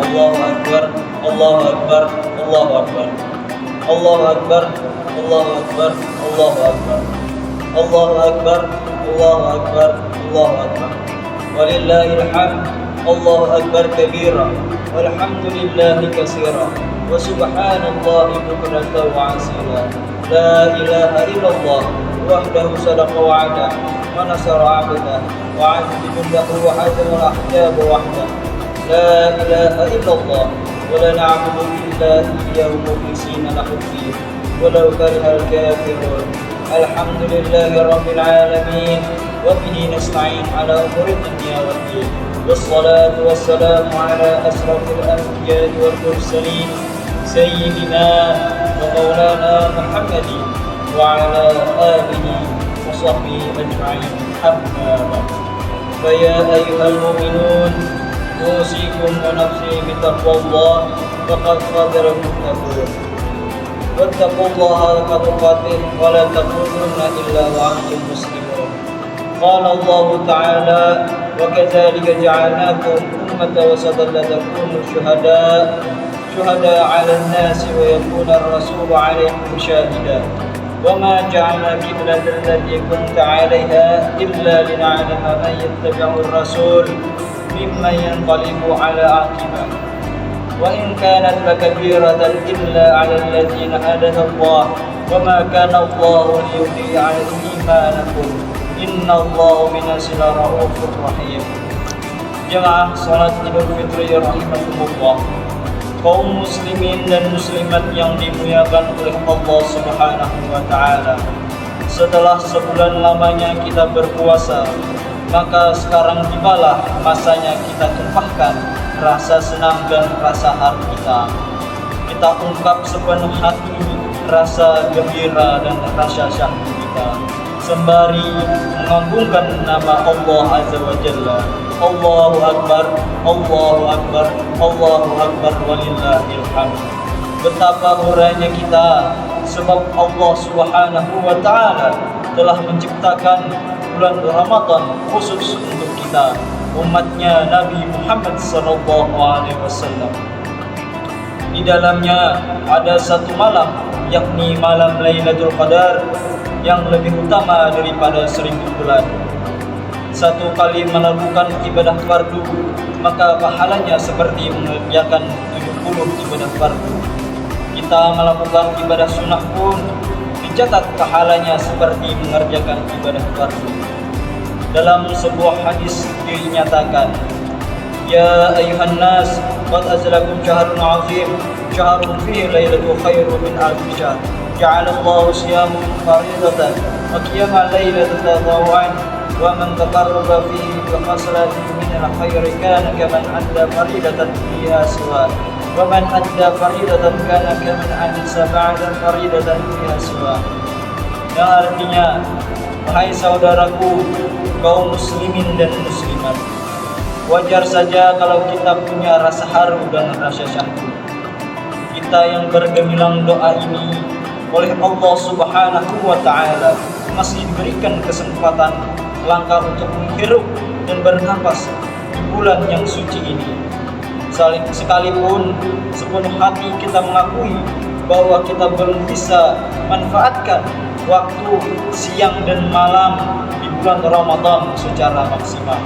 Allahu Akbar, Allahu Akbar, Allahu Akbar. Allahu Akbar, Allahu Akbar, Allahu Akbar. Allahu Akbar, Allahu Akbar, Allahu Akbar. Walillahil hamd. Allahu Akbar kabira, walhamdulillahi katsira, wa subhanallahi bukratan wa asila. La ilaha illallah wahdahu sadaqa wa'ada wa nasara 'abdah wa 'azza jundahu wa hazama al-ahzaba wahdah. La ilaha illallah wa la na'budu illa iyyahu mukhlisina lahu ad-din walau karihal kafirun. Alhamdulillahi rabbil alamin wa bihi nasta'in ala umuri dunya waddin. Wassalatu wassalamu ala asrafil anbiya'i wal mursalin sayyidina wa maulana Muhammadin wa ala alihi wa sahbihi ajma'in. Amma ba'd. Fa ya ayyuhal mu'minun usikum wa nafsi bitaqwallah faqad qadarakum taqwa. Wattaqullaha haqqa tuqatih wa la tamutunna illa wa antum muslimun. Qala Allah ta'ala wa kadzalika ja'alnakum ummatan wasatan litakunu syuhada 'ala an-nasi wa yakuna ar-rasulu 'alaykum shahida. Wa ma ja'alna qiblatan allati kunta 'alayha illa lina'lama man yattabi'u ar-rasul mimman yanqalibu 'ala 'aqibah. Wa in kanat lakabiratan illa 'ala alladziina hadana Allah wa ma kana Allahu liyudhi'a imanakum innallaha binas laraufur rahim. Jemaah salat Idul Fitri rahimakumullah, kaum muslimin dan muslimat yang dimuliakan oleh Allah Subhanahu wa taala. Setelah sebulan lamanya kita berpuasa, maka sekarang tibalah masanya kita tumpahkan rasa senang dan rasa haru kita. Kita ungkap sepenuh hati rasa gembira dan rasa syahdu kita, sembari mengagungkan nama Allah Azza wa Jalla. Allahu Akbar, Allahu Akbar, Allahu Akbar, walillahil hamd. Betapa murahnya kita, sebab Allah Subhanahu wa taala telah menciptakan bulan Ramadan khusus untuk kita, umatnya Nabi Muhammad sallallahu alaihi wasallam. Di dalamnya ada satu malam, yakni malam Lailatul Qadar, yang lebih utama daripada 1000 bulan. Satu kali melakukan ibadah fardu, maka pahalanya seperti mengerjakan 70 ibadah fardu. Kita melakukan ibadah sunnah pun dicatat pahalanya seperti mengerjakan ibadah fardu. Dalam sebuah hadis dinyatakan, ya ayuhan nas qad azlakum syahrun azim syahrun fihi lailatul khairu min alfi syahr ja'alallahu siyamu faridatan wa qiyamal lailati tadawwan wa man taqarraba fihi bi khaslatin min al-khairi kana kaman adda faridatan fiha siwa wa man adda faridatan kana kaman adda sab'atan faridatan fiha siwa. Yang artinya, wahai saudaraku kaum muslimin dan muslimat, wajar saja kalau kita punya rasa haru dan rasa syahdu. Kita yang bergemilang doa ini oleh Allah Subhanahu wa taala masih diberikan kesempatan langkah untuk menghirup dan bernapas di bulan yang suci ini. Sekalipun sepenuh hati kita mengakui bahwa kita belum bisa manfaatkan waktu siang dan malam di bulan Ramadan secara maksimal.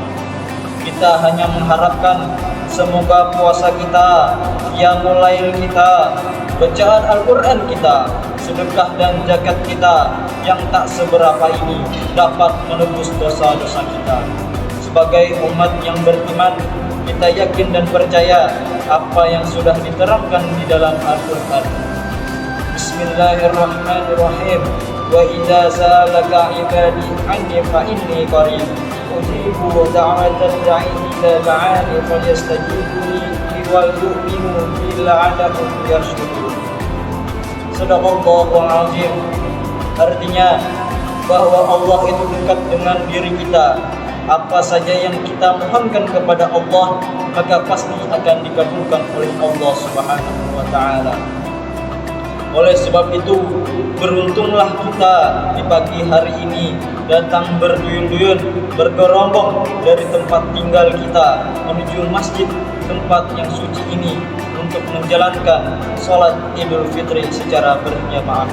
Kita hanya mengharapkan semoga puasa kita, qiyamul lail kita, bacaan Al-Quran kita, sedekah dan zakat kita yang tak seberapa ini dapat menebus dosa-dosa kita. Sebagai umat yang beriman, kita yakin dan percaya apa yang sudah diterangkan di dalam Al-Quran. Bismillahirrahmanirrahim. Wa idza sa'alaka 'ibadi 'anni fa inni qarib ujibu da'watad da'i idza da'ani falyastajibuni wal yu'minu bil 'adabun yarshudun. Sadaqallahul azim. Artinya bahwa Allah itu dekat dengan diri kita. Apa saja yang kita mohonkan kepada Allah, maka pasti akan dikabulkan oleh Allah Subhanahu wa taala. Oleh sebab itu, beruntunglah kita di pagi hari ini datang berduyun-duyun, bergerombol dari tempat tinggal kita menuju masjid tempat yang suci ini untuk menjalankan sholat Idul Fitri secara berjamaah.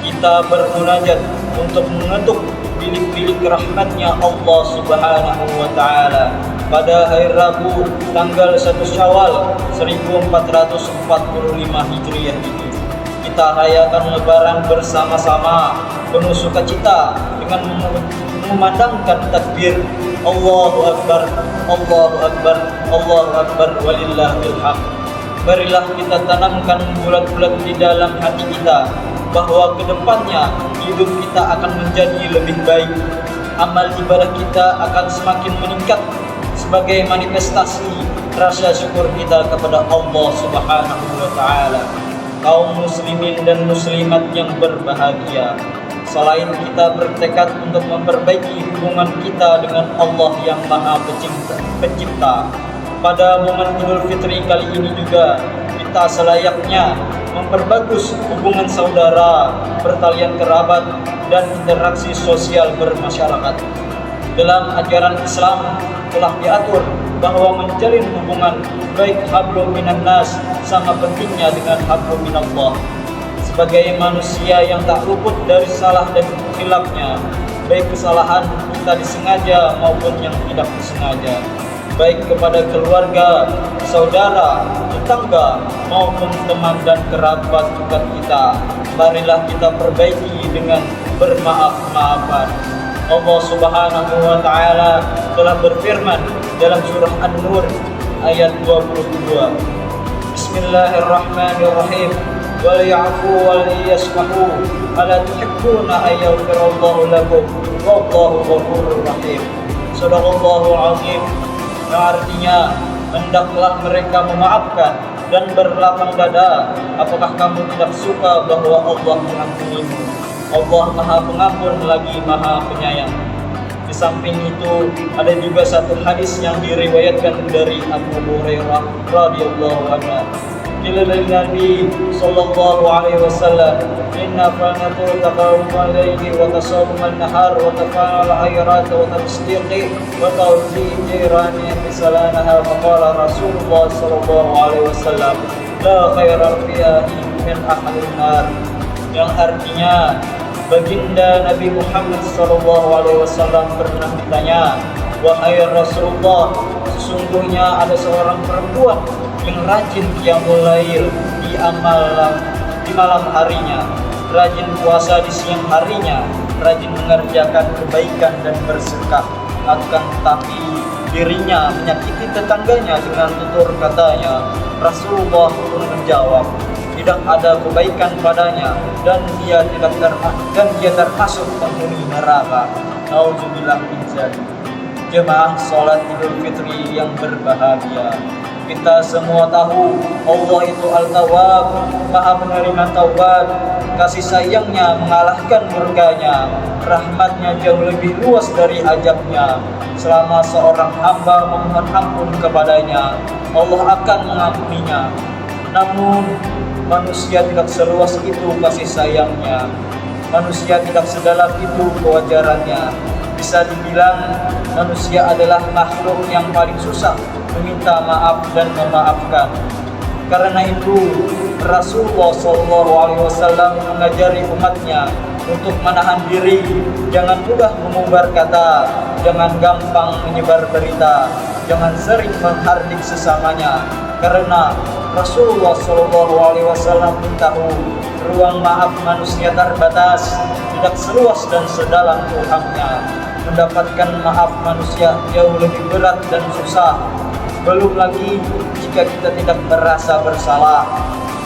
Kita bermunajat untuk mengetuk bilik-bilik rahmatnya Allah Subhanahu wa Ta'ala pada hari Rabu tanggal 1 Syawal 1445 Hijriah ini. Kita rayakan Lebaran bersama-sama penuh sukacita dengan memandangkan takbir Allahu Akbar, Allahu Akbar, Allahu Akbar, walillahil hamd. Marilah kita tanamkan bulat-bulat di dalam hati kita bahwa kedepannya hidup kita akan menjadi lebih baik. Amal ibadah kita akan semakin meningkat sebagai manifestasi rasa syukur kita kepada Allah Subhanahu wa Ta'ala. Kaum muslimin dan muslimat yang berbahagia, selain kita bertekad untuk memperbaiki hubungan kita dengan Allah yang Maha Pencipta, pada momen Idul Fitri kali ini juga kita selayaknya memperbagus hubungan saudara, pertalian kerabat, dan interaksi sosial bermasyarakat. Dalam ajaran Islam telah diatur bahwa menjalin hubungan baik hablum minan nas sama pentingnya dengan hablum minallah. Sebagai manusia yang tak luput dari salah dan khilafnya, baik kesalahan kita disengaja maupun yang tidak disengaja, baik kepada keluarga, saudara, tetangga maupun teman dan kerabat dekat kita, marilah kita perbaiki dengan bermaaf-maafan. Allah Subhanahu wa Ta'ala telah berfirman dalam surah An-Nur ayat 22. Bismillahirrahmanirrahim. Wal ya'fu wal yasfahu ala tuhibbuna an yaghfirallahu lakum wallahu ghafurur rahim. Shadaqallahul azim. Yang artinya, hendaklah mereka memaafkan dan berlapang dada. Apakah kamu tidak suka bahwa Allah mengampunimu? Allah Maha Pengampun lagi Maha Penyayang. Di samping itu, ada juga satu hadis yang diriwayatkan dari Abu Hurairah radhiyallahu anhu. Qila lin Nabi sallallahu alaihi wasallam, inna fanatu taqawmal layli wa tasawmal nahar wa tafa'al ayrat wa tasdiqi wa tawfi jirani bisalanaha. Faqala Rasulullah sallallahu alaihi wasallam, la khairal fiha min ahlin nar. Yang artinya, baginda Nabi Muhammad SAW pernah ditanya, wahai Rasulullah, sesungguhnya ada seorang perempuan yang rajin qiyamul lail di malam harinya, rajin puasa di siang harinya, rajin mengerjakan kebaikan dan bersedekah, akan tetapi dirinya menyakiti tetangganya dengan tutur katanya. Rasulullah pun menjawab, tidak ada kebaikan padanya dan dia termasuk penghuni neraka. Nauzubillah min dzalik. Jemaah salat Idul Fitri yang berbahagia, kita semua tahu Allah itu Al-Tawwab, Maha penerima taubat. Kasih sayangnya mengalahkan murkanya, rahmatnya jauh lebih luas dari ajabnya. Selama seorang hamba memohon ampun kepadanya, Allah akan mengampuninya. Namun manusia tidak seluas itu kasih sayangnya. Manusia tidak sedalam itu kewajarannya. Bisa dibilang manusia adalah makhluk yang paling susah meminta maaf dan memaafkan. Karena itu Rasulullah SAW mengajari umatnya untuk menahan diri, jangan mudah mengumbar kata, jangan gampang menyebar berita, jangan sering menghardik sesamanya. Karena Rasulullah SAW pun tahu ruang maaf manusia terbatas, tidak seluas dan sedalam Tuhannya. Mendapatkan maaf manusia jauh lebih berat dan susah. Belum lagi jika kita tidak merasa bersalah,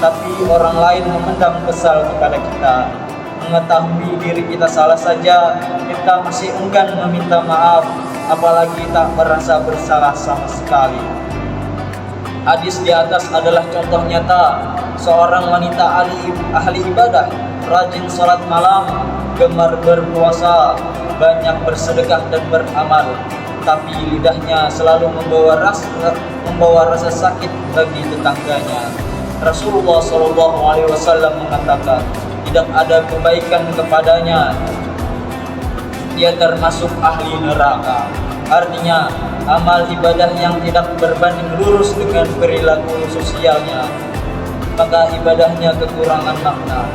tapi orang lain memendam kesal kepada kita. Mengetahui diri kita salah saja, kita masih enggan meminta maaf, apalagi tak merasa bersalah sama sekali. Hadis di atas adalah contoh nyata seorang wanita ahli ibadah, rajin salat malam, gemar berpuasa, banyak bersedekah dan beramal, tapi lidahnya selalu membawa rasa sakit bagi tetangganya. Rasulullah SAW mengatakan, tidak ada kebaikan kepadanya, dia termasuk ahli neraka. Artinya, amal ibadah yang tidak berbanding lurus dengan perilaku sosialnya, maka ibadahnya kekurangan makna.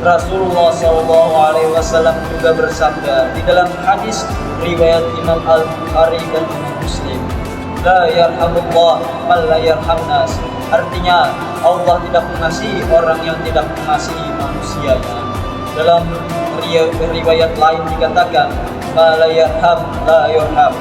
Rasulullah SAW juga bersabda di dalam hadis riwayat Imam Al-Bukhari dan Imam Muslim, la yarhamullah man la yarham nas. Artinya Allah tidak mengasihi orang yang tidak mengasihi manusianya. Dalam riwayat lain dikatakan ma la yarham la yarham.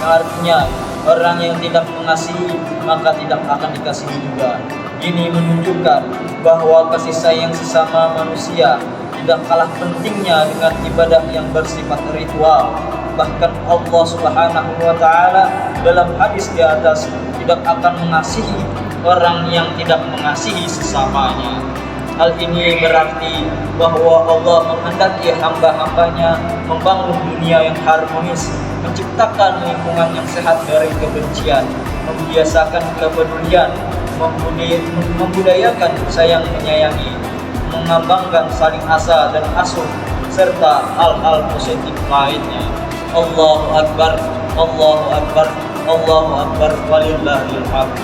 Artinya orang yang tidak mengasihi maka tidak akan dikasihi juga. Ini menunjukkan bahwa kasih sayang sesama manusia tidak kalah pentingnya dengan ibadah yang bersifat ritual. Bahkan Allah Subhanahu wa Ta'ala dalam hadis di atas tidak akan mengasihi orang yang tidak mengasihi sesamanya. Hal ini berarti bahwa Allah menghendaki hamba-hambanya membangun dunia yang harmonis, menciptakan lingkungan yang sehat dari kebencian, membiasakan kepedulian, membudayakan sayang menyayangi, mengembangkan saling asa dan asuh, serta hal-hal positif lainnya. Allahu Akbar, Allahu Akbar, Allahu Akbar, walillahil hamd.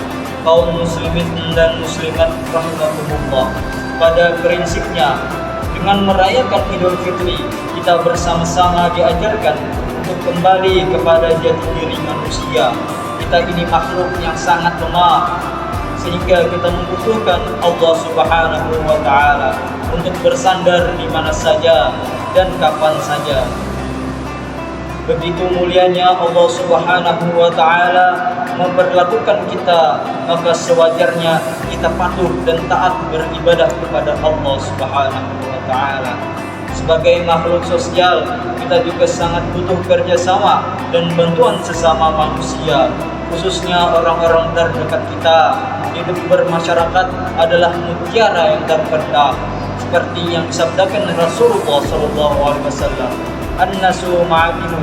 Kaum muslimin dan muslimat rahimakumullah, pada prinsipnya dengan merayakan Idul Fitri kita bersama-sama diajarkan untuk kembali kepada jati diri manusia. Kita ini makhluk yang sangat lemah, sehingga kita membutuhkan Allah Subhanahu wa Ta'ala untuk bersandar di mana saja dan kapan saja. Begitu mulianya Allah Subhanahu wa Ta'ala memperlakukan kita, maka sewajarnya kita patuh dan taat beribadah kepada Allah Subhanahu wa Ta'ala. Sebagai makhluk sosial, kita juga sangat butuh kerjasama dan bantuan sesama manusia, khususnya orang-orang terdekat kita. Hidup bermasyarakat adalah mutiara yang terpendam, seperti yang disabdakan Rasulullah SAW, an-nasu ma'adinu,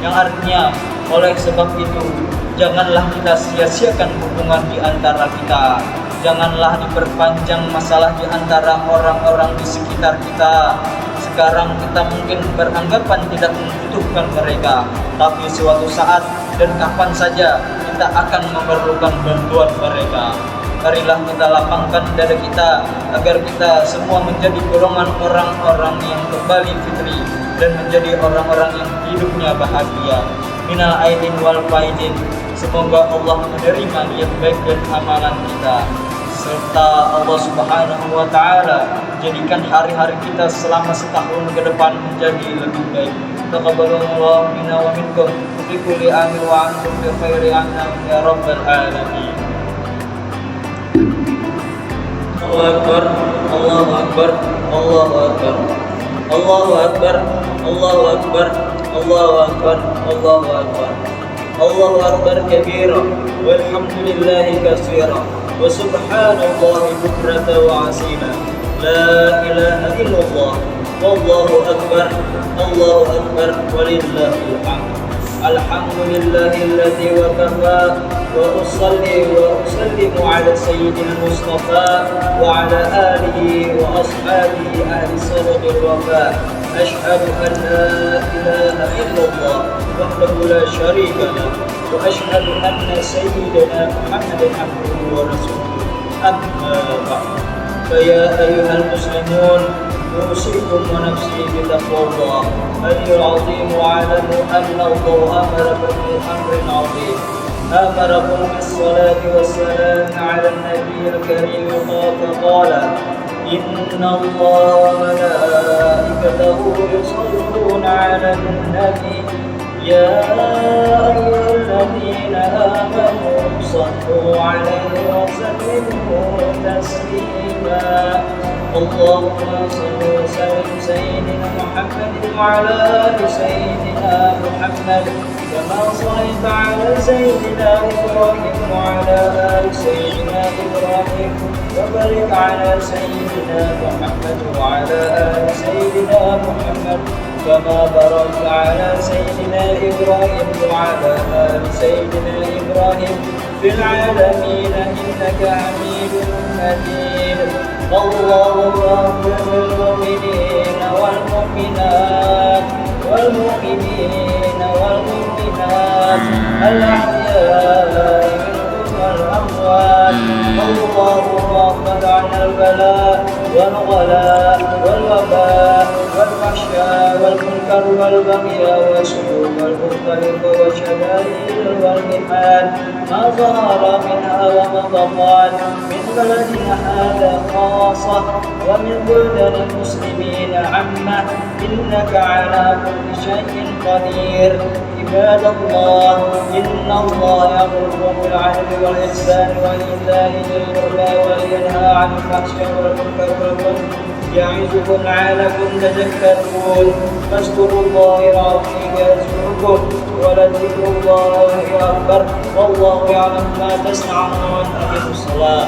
yang artinya oleh sebab itu janganlah kita sia-siakan hubungan di antara kita. Janganlah diperpanjang masalah di antara orang-orang di sekitar kita. Sekarang kita mungkin beranggapan tidak membutuhkan mereka, tapi suatu saat dan kapan saja kita akan memerlukan bantuan mereka. Marilah kita lapangkan dada kita agar kita semua menjadi golongan orang-orang yang kembali fitri dan menjadi orang-orang yang hidupnya bahagia. Minal aidin wal faidin. Semoga Allah menerima niat baik dan amalan kita, serta Allah Subhanahu wa Ta'ala jadikan hari-hari kita selama setahun ke depan menjadi lebih baik. Taqabbalallahu minna wa minkum fi kulli amin wa antum bi khairi anam ya rabbal alamin. Allahu Akbar, Allahu Akbar, Allahu Akbar, Allahu Akbar, Allahu Akbar, Allahu Akbar, Allahu Akbar, Allahu Akbar kabira walhamdulillahi katsira wa subhanallahi bukratan wa asila. La ilaha illallah wallahu akbar, Allahu akbar, walillahil hamd. Alhamdulillahilladzi wa kafa wa usalli wa usallimu ala sayyidil mustafa wa ala alihi wa ashabihi ahli sadaqil wafa. Ashhadu an la ilaha illallah wahdahu la syarika lah wa ashhadu anna sayyidana Muhammadan abduhu wa rasuluhu. Amma ba'd. فيا أيها المسلمون أوصيكم ونفسي بتقوى الله العظيم واعلموا أن الله أمركم بأمر عظيم. أمركم بالصلاة والسلام على النبي الكريم فقال إن الله وملائكته يصلون على النبي يا أيها الذين آمنوا صلوا عليه وسلموا تسليما. اللهم صل وسلم سيدنا محمد وعلى آل سيدنا محمد كما صليت على سيدنا إبراهيم وعلى آل سيدنا إبراهيم وبارك على سيدنا محمد وعلى آل سيدنا محمد كما باركت على سيدنا إبراهيم وعلى آل سيدنا إبراهيم في العالمين إنك حميد مجيد. اللهم اغفر للمؤمنين والمؤمنات والمؤمنين والمؤمنات الناس الأحياء منهم والأموات. اللهم اقض عنا البلاء والغلاء والوباء والفحشاء والمنكر والبغي والسوء والمختلف والشدائد والمحن ما ظهر منها وما بطن من بلدنا هذا خاصة ومن بلدان المسلمين عامة إنك على كل شيء قدير. عباد الله إن الله يأمركم بالعدل والإحسان وإيتاء ذي القربى وينهى عن الفحشاء والمنكر والبغي يعظكم لعلكم تذكرون. فاذكروا الله العظيم يذكركم ولذكر الله أكبر والله يعلم ما تصنعون. أقيموا الصلاة.